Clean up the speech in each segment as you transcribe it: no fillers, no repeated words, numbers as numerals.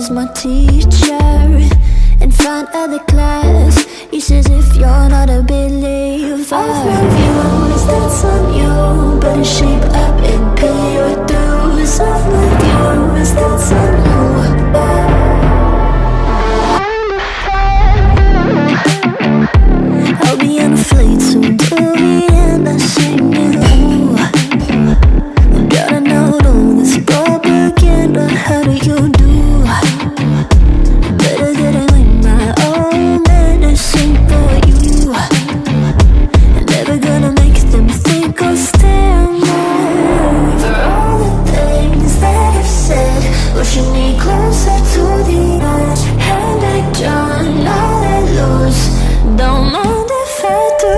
is my teacher. In front of the class, he says if you're not a believer, I've reviewed that's on you. Better shape up and pay your dues. I've reviewed that's on you. I'll be on a flight soon to Vienna, singing ooh. Gotta know all this propaganda. How do you do? Better getting in my own medicine for you. Never gonna make them think I'll stand there. For all the things that I've said, pushing me closer to the edge. Hand like John, all let loose. Don't mind if I do.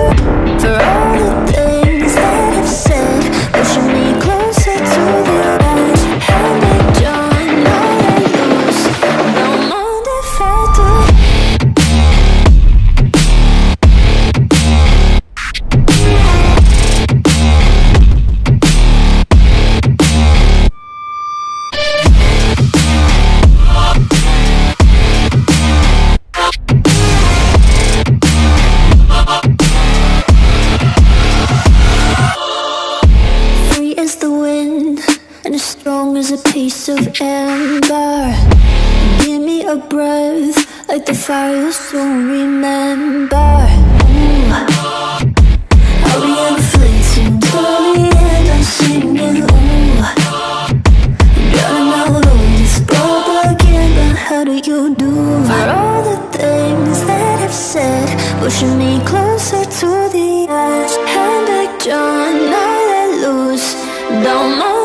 For all the things that I've said, pushing me closer to the edge. Hand like John, all let loose. Don't mind if I do. Free as the wind and as strong as a piece of amber. Give me a breath like the fire you'll soon remember. Ooh. I'll be on a flight soon to the end. I'm singing ooh. Gotta know all this propaganda. How do you do? For all the things that I've said, pushing me closer to the edge. Hand like John, all let loose. Don't know